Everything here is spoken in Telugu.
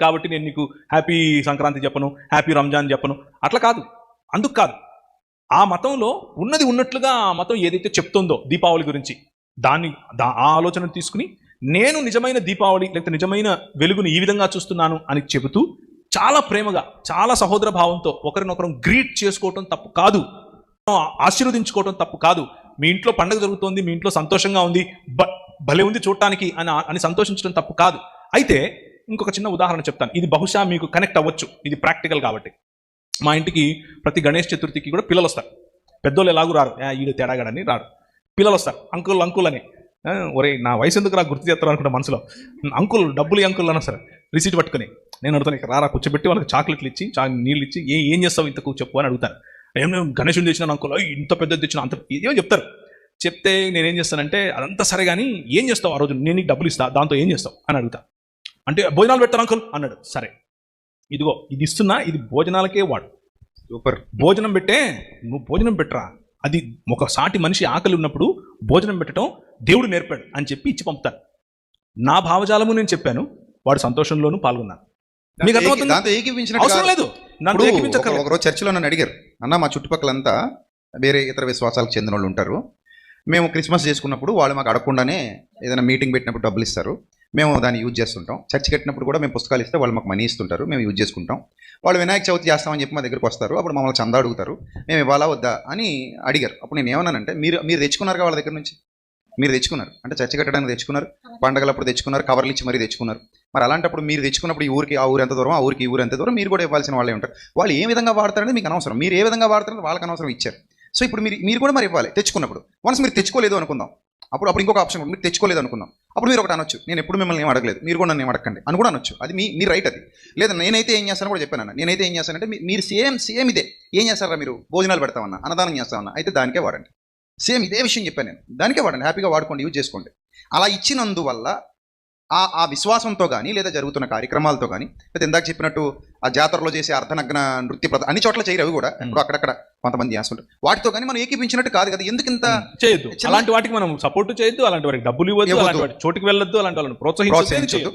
కాబట్టి నేను నీకు హ్యాపీ సంక్రాంతి చెప్పను, హ్యాపీ రంజాన్ చెప్పను, అట్లా కాదు. అందుకు కాదు, ఆ మతంలో ఉన్నది ఉన్నట్లుగా ఆ మతం ఏదైతే చెప్తుందో దీపావళి గురించి ఆ ఆలోచనను తీసుకుని నేను నిజమైన దీపావళి లేకపోతే నిజమైన వెలుగుని ఈ విధంగా చూస్తున్నాను అని చెబుతూ చాలా ప్రేమగా చాలా సహోదర భావంతో ఒకరినొకరం గ్రీట్ చేసుకోవటం తప్పు కాదు, ఆశీర్వదించుకోవటం తప్పు కాదు. మీ ఇంట్లో పండుగ జరుగుతోంది, మీ ఇంట్లో సంతోషంగా ఉంది, భలే ఉంది చూడటానికి అని సంతోషించడం తప్పు కాదు. అయితే ఇంకొక చిన్న ఉదాహరణ చెప్తాను, ఇది బహుశా మీకు కనెక్ట్ అవ్వచ్చు, ఇది ప్రాక్టికల్ కాబట్టి. మా ఇంటికి ప్రతి గణేష్ చతుర్థికి కూడా పిల్లలు వస్తారు. పెద్దోళ్ళు ఎలాగూ రారు, ఈడు తేడాగాడని రారు. పిల్లలు వస్తారు, అంకుల్ అని. ఒరే నా వయసు ఎందుకు గుర్తు చేస్తారు అనుకుంటా మనసులో. అంకుల్ డబ్బులు అంకుల్ అన్నా సరే రిసీట్ పట్టుకుని నేను అడుగుతాను, ఇక్కడ రారా కూర్చోబెట్టి వాళ్ళకి చాక్లెట్లు ఇచ్చి నీళ్ళు ఇచ్చి ఏం చేస్తావు ఇంతకు చెప్పు అని అడుగుతాను. ఏం గణేషుని తెచ్చినాను అంకుల్, ఇంత పెద్దది తెచ్చిన అంత ఏమో చెప్తారు. చెప్తే నేనేం చేస్తానంటే అదంతా సరే కానీ ఏం చేస్తావు ఆ రోజు, నేను నీకు డబ్బులు ఇస్తా, దాంతో ఏం చేస్తావు అని అడుగుతా. అంటే భోజనాలు పెడతాను అంకుల్ అన్నాడు. సరే ఇదిగో ఇది ఇస్తున్నా, ఇది భోజనాలకే వాడు. సూపర్. భోజనం పెట్టే, నువ్వు భోజనం పెట్టరా, అది ఒక సాటి మనిషి ఆకలి ఉన్నప్పుడు భోజనం పెట్టడం దేవుడు నేర్పాడు అని చెప్పి ఇచ్చి పంపుతాను. నా భావజాలము నేను చెప్పాను, వాడు సంతోషంలోనూ పాల్గొన్నాను. మీకు అర్థమవుతుంది? అవసరం లేదు. ఒకరోజు చర్చిలో నన్ను అడిగారు, అన్న మా చుట్టుపక్కలంతా వేరే ఇతర విశ్వాసాలకు చెందిన వాళ్ళు ఉంటారు, మేము క్రిస్మస్ చేసుకున్నప్పుడు వాళ్ళు మాకు అడగకుండానే ఏదైనా మీటింగ్ పెట్టినప్పుడు డబ్బులు ఇస్తారు, మేము దాన్ని యూజ్ చేస్తుంటాం. చర్చి కట్టినప్పుడు కూడా మేము పుస్తకాలు ఇస్తే వాళ్ళు మాకు మనీ ఇస్తుంటారు, మేము యూజ్ చేసుకుంటాం. వాళ్ళు వినాయక చవితి చేస్తామని చెప్పి మా దగ్గరికి వస్తారు, అప్పుడు మమ్మల్ని చందా అడుగుతారు, మేము ఇవ్వాలా వద్దా అని అడిగారు. అప్పుడు నేను ఏమన్నానంటే, మీరు తెచ్చుకున్నారు వాళ్ళ దగ్గర నుంచి, మీరు తెచ్చుకున్నారు అంటే చర్చి కట్టడానికి తెచ్చుకున్నారు, పండగలప్పుడు తెచ్చుకున్నారు, కవర్లు ఇచ్చి మరీ తెచ్చుకున్నారు. మరి అలాంటప్పుడు మీరు తెచ్చుకున్నప్పుడు ఈ ఊరికి ఆ ఊరు ఎంత దూరం, ఆ ఊరికి ఈ ఊరు ఎంత దూరం, మీరు కూడా ఇవ్వాల్సిన వాళ్ళే ఉంటారు. వాళ్ళు ఏ విధంగా వాడతారనేది మీకు అనవసరం, మీరు ఏ విధంగా వాడతారని వాళ్ళకి అనవసరం, ఇచ్చారు. సో ఇప్పుడు మీరు కూడా మరి ఇవ్వాలి తెచ్చుకున్నప్పుడు. వన్స్ మీరు తెచ్చుకోలేదు అనుకుందాం, అప్పుడు ఇంకొక ఆప్షన్, మీరు తెచ్చుకోలేదు అనుకుందాం, అప్పుడు మీరు ఒకటి అనొచ్చు, నేను ఎప్పుడు మిమ్మల్ని ఏం అడగలేదు, మీరు కూడా నన్ను ఏం అడగండి అని కూడా అనొచ్చు. అది మీ రైట్. అది లేదా నేనైతే ఏం చేస్తాను కూడా చెప్పాను. నేనైతే ఏం చేస్తానంటే, మీరు సేమ్ ఇదే ఏం చేస్తారా, మీరు భోజనాలు పెడతామన్నా, అన్నదానం చేస్తామన్నా, అయితే దానికే వాడండి. సేమ్ ఇదే విషయం చెప్పాను నేను, దానికే వాడండి, హ్యాపీగా వాడుకోండి, యూజ్ చేసుకోండి. అలా ఇచ్చినందువల్ల ఆ విశ్వాసంతో కానీ లేదా జరుగుతున్న కార్యక్రమాలతో కానీ, లేదా ఇందాక చెప్పినట్టు ఆ జాతరలో చేసే అర్ధనగ్న నృత్య అన్ని చోట్ల చేయరు, అవి కూడా ఇప్పుడు అక్కడక్కడ కొంతమంది చేస్తుంటారు, వాటితో కానీ మనం ఏకీపించినట్టు కాదు కదా. ఎందుకు ఇంత చేయొద్దు, అలాంటి వాటికి మనం సపోర్ట్ చేయొద్దు, అలాంటి వాటికి డబ్బులు ఇవ్వద్దు, అలాంటి వాటి చోటుకి వెళ్ళొద్దు, అలాంటి వాళ్ళని ప్రోత్సహించొద్దు.